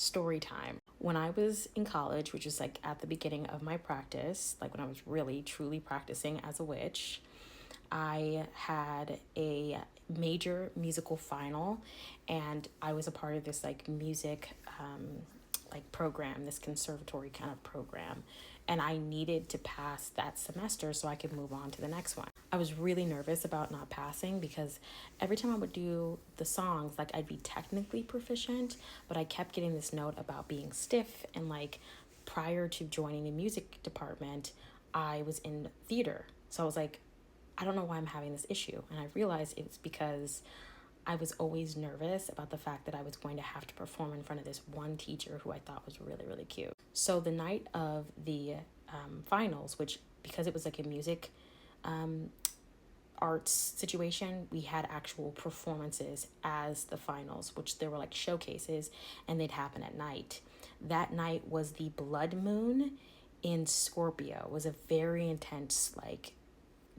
StoryTime. When I was in college, which was like at the beginning of my practice, like when I was really truly practicing as a witch, I had a major musical final, and I was a part of this like music like program, this conservatory kind of program, and I needed to pass that semester so I could move on to the next one. I was really nervous about not passing because every time I would do the songs, like I'd be technically proficient, but I kept getting this note about being stiff. And like prior to joining the music department, I was in theater. So I was like, I don't know why I'm having this issue. And I realized it was because I was always nervous about the fact that I was going to have to perform in front of this one teacher who I thought was really, really cute. So the night of the finals, which because it was like a music arts situation, we had actual performances as the finals, which there were like showcases and they'd happen at night. That night was the Bloodmoon in Scorpio. It was a very intense like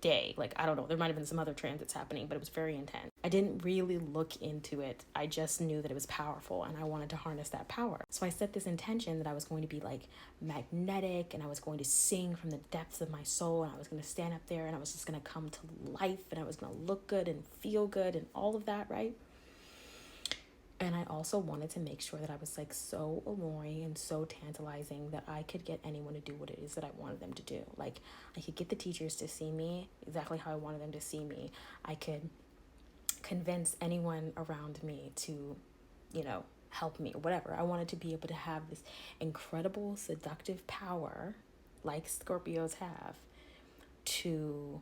day. Like, I don't know, there might have been some other transits happening, but it was very intense. I didn't really look into it. I just knew that it was powerful and I wanted to harness that power. So I set this intention that I was going to be like magnetic and I was going to sing from the depths of my soul, and I was going to stand up there and I was just going to come to life and I was going to look good and feel good and all of that, right? And I also wanted to make sure that I was like so alluring and so tantalizing that I could get anyone to do what it is that I wanted them to do. Like I could get the teachers to see me exactly how I wanted them to see me. I could convince anyone around me to, help me or whatever. I wanted to be able to have this incredible seductive power like Scorpios have to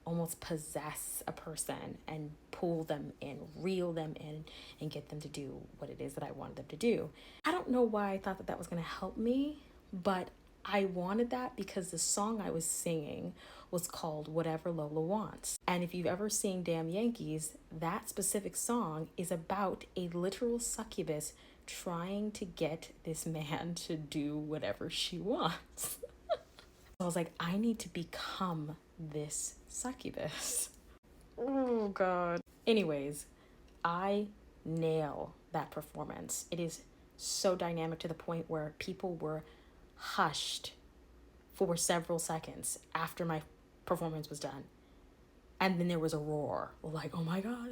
almost possess a person and pull them in, reel them in, and get them to do what it is that I wanted them to do. I don't know why I thought that that was going to help me, but I wanted that because the song I was singing was called Whatever Lola Wants. And if you've ever seen Damn Yankees, that specific song is about a literal succubus trying to get this man to do whatever she wants. I was like, I need to become this succubus. Oh, God. Anyways, I nail that performance. It is so dynamic to the point where people were hushed for several seconds after my performance was done. And then there was a roar, like, oh my God,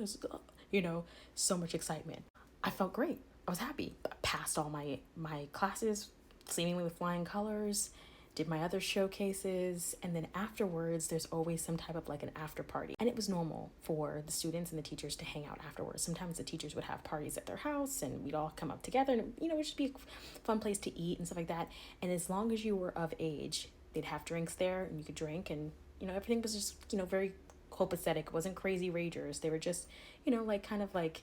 so much excitement. I felt great. I was happy. I passed all my classes seemingly with flying colors, did my other showcases, and then afterwards there's always some type of like an after party. And it was normal for the students and the teachers to hang out afterwards. Sometimes the teachers would have parties at their house and we'd all come up together, and it would just be a fun place to eat and stuff like that. And as long as you were of age, they'd have drinks there and you could drink, and everything was just very copacetic. It wasn't crazy ragers. They were just like kind of like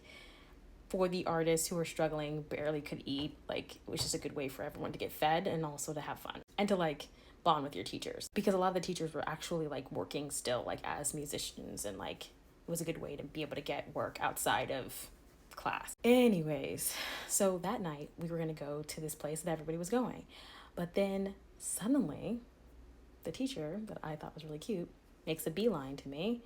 for the artists who were struggling, barely could eat. Like, it was just a good way for everyone to get fed and also to have fun and to like bond with your teachers, because a lot of the teachers were actually like working still like as musicians, and like it was a good way to be able to get work outside of class. Anyways, so that night we were going to go to this place that everybody was going, but then suddenly the teacher that I thought was really cute makes a beeline to me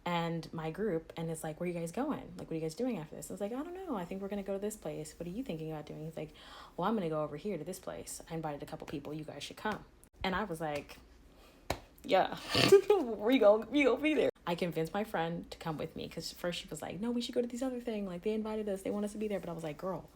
and my group, and it's like, where are you guys going? Like, what are you guys doing after this? I was like, I don't know. I think we're going to go to this place. What are you thinking about doing? He's like, well, I'm going to go over here to this place. I invited a couple people. You guys should come. And I was like, yeah, we go be there. I convinced my friend to come with me because first she was like, no, we should go to this other thing. Like, they invited us. They want us to be there. But I was like, girl,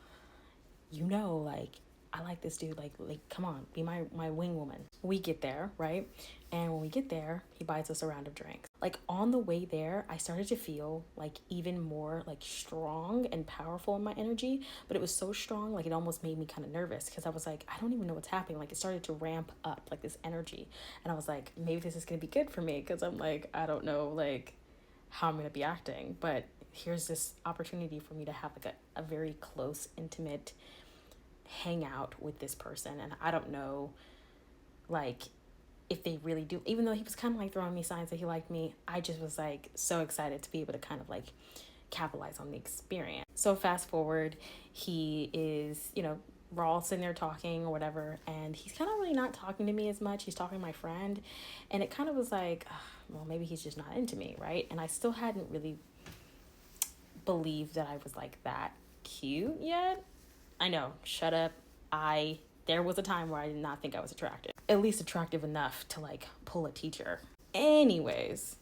like, I like this dude. Like, come on, be my wing woman. We get there, right? And when we get there, he buys us a round of drinks. Like, on the way there, I started to feel like even more like strong and powerful in my energy, but it was so strong, like it almost made me kind of nervous because I was like, I don't even know what's happening. Like, it started to ramp up, like this energy. And I was like, maybe this is going to be good for me because I'm like, I don't know, like how I'm going to be acting, but here's this opportunity for me to have like a very close, intimate hang out with this person. And I don't know, like, if they really do, even though he was kind of like throwing me signs that he liked me, I just was like so excited to be able to kind of like capitalize on the experience. So fast forward, he is, we're all sitting there talking or whatever, and he's kind of really not talking to me as much. He's talking to my friend, and it kind of was like, well, maybe he's just not into me, right? And I still hadn't really believed that I was like that cute yet. I know, shut up. There was a time where I did not think I was attractive. At least attractive enough to like pull a teacher. Anyways,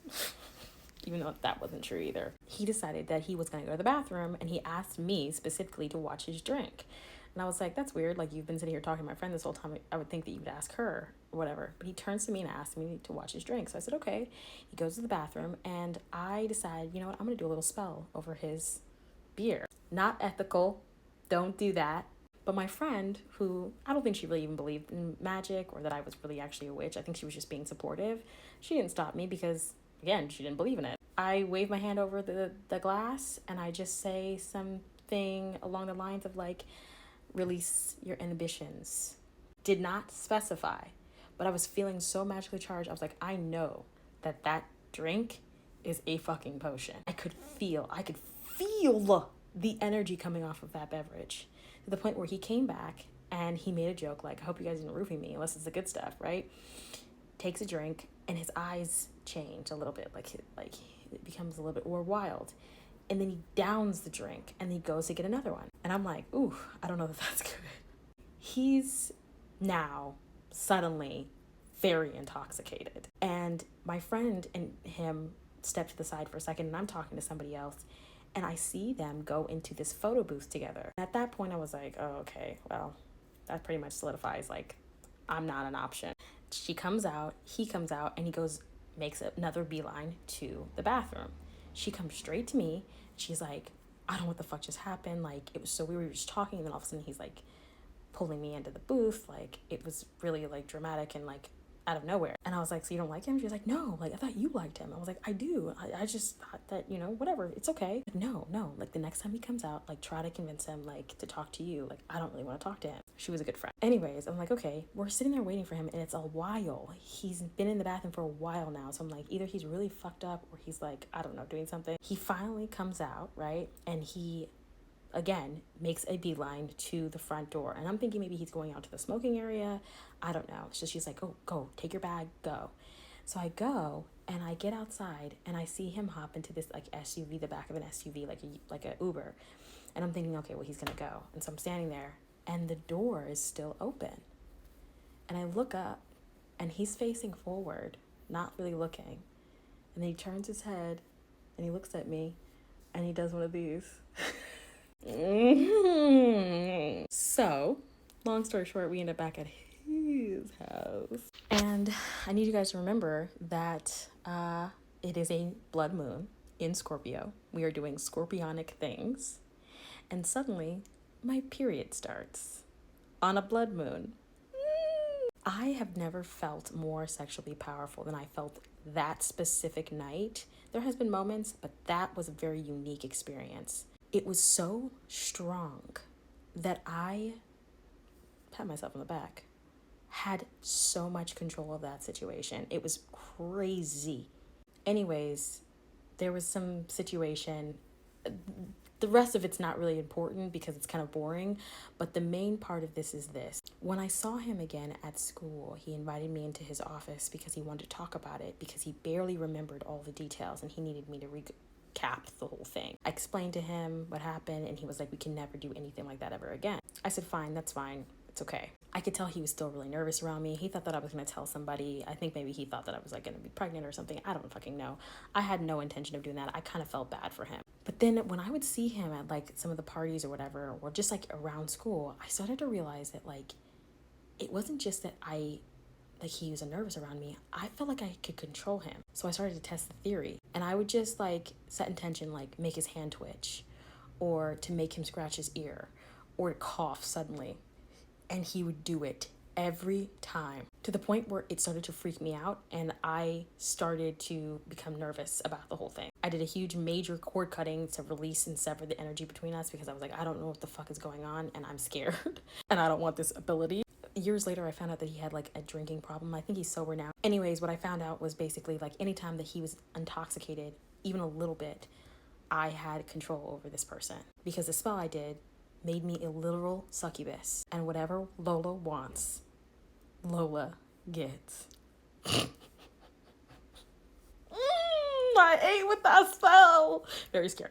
even though that wasn't true either. He decided that he was going to go to the bathroom, and he asked me specifically to watch his drink. And I was like, that's weird. Like, you've been sitting here talking to my friend this whole time. I would think that you would ask her or whatever. But he turns to me and asks me to watch his drink. So I said, okay. He goes to the bathroom, and I decide, you know what? I'm going to do a little spell over his beer. Not ethical. Don't do that. But my friend, who I don't think she really even believed in magic or that I was really actually a witch. I think she was just being supportive. She didn't stop me because, again, she didn't believe in it. I wave my hand over the glass, and I just say something along the lines of like, release your inhibitions. Did not specify, but I was feeling so magically charged. I was like, I know that drink is a fucking potion. I could feel the energy coming off of that beverage, to the point where he came back and he made a joke like, I hope you guys didn't roofie me unless it's the good stuff, right? Takes a drink, and his eyes change a little bit, like it becomes a little bit more wild. And then he downs the drink, and he goes to get another one. And I'm like, ooh, I don't know if that's good. He's now suddenly very intoxicated. And my friend and him step to the side for a second, and I'm talking to somebody else. And I see them go into this photo booth together. At that point, I was like, oh, okay, well, that pretty much solidifies, like, I'm not an option. She comes out, he comes out, and he makes another beeline to the bathroom. She comes straight to me. She's like, I don't know what the fuck just happened. Like, it was so we were just talking, and then all of a sudden he's like pulling me into the booth. Like, it was really like dramatic and like out of nowhere. And I was like, so you don't like him? She was like, no, like I thought you liked him. I was like, I do. I just thought that, you know, whatever, it's okay. Like, no, like the next time he comes out, like try to convince him like to talk to you. Like, I don't really want to talk to him. She was a good friend. Anyways, I'm like, okay, we're sitting there waiting for him, and it's a while. He's been in the bathroom for a while now. So I'm like, either he's really fucked up or he's like, I don't know, doing something. He finally comes out, right? And he again makes a beeline to the front door, and I'm thinking maybe he's going out to the smoking area. I don't know. So she's like, oh, go take your bag, go. So I go, and I get outside, and I see him hop into this like SUV, the back of an SUV, like a Uber. And I'm thinking, okay, well, he's gonna go. And so I'm standing there, and the door is still open, and I look up, and he's facing forward, not really looking. And then he turns his head, and he looks at me, and he does one of these. So, long story short, we end up back at his house. And I need you guys to remember that it is a blood moon in Scorpio. We are doing scorpionic things. And suddenly, my period starts on a blood moon. I have never felt more sexually powerful than I felt that specific night. There has been moments, but that was a very unique experience. It was so strong that I, pat myself on the back, had so much control of that situation. It was crazy. Anyways, there was some situation. The rest of it's not really important because it's kind of boring, but the main part of this is this. When I saw him again at school, he invited me into his office because he wanted to talk about it, because he barely remembered all the details and he needed me to recap the whole thing. I explained to him what happened, and he was like, we can never do anything like that ever again. I said, fine, that's fine. It's okay. I could tell he was still really nervous around me. He thought that I was going to tell somebody. I think maybe he thought that I was like going to be pregnant or something. I don't fucking know. I had no intention of doing that. I kind of felt bad for him. But then when I would see him at like some of the parties or whatever, or just like around school, I started to realize that like, it wasn't just that he was nervous around me. I felt like I could control him. So I started to test the theory, and I would just like set intention, like make his hand twitch, or to make him scratch his ear, or to cough suddenly. And he would do it every time, to the point where it started to freak me out, and I started to become nervous about the whole thing. I did a huge major cord cutting to release and sever the energy between us, because I was like, I don't know what the fuck is going on, and I'm scared and I don't want this ability. Years later, I found out that he had like a drinking problem. I think he's sober now. Anyways, what I found out was basically like anytime that he was intoxicated, even a little bit, I had control over this person, because the spell I did made me a literal succubus. And whatever Lola wants, Lola gets. I ate with that spell. Very scary.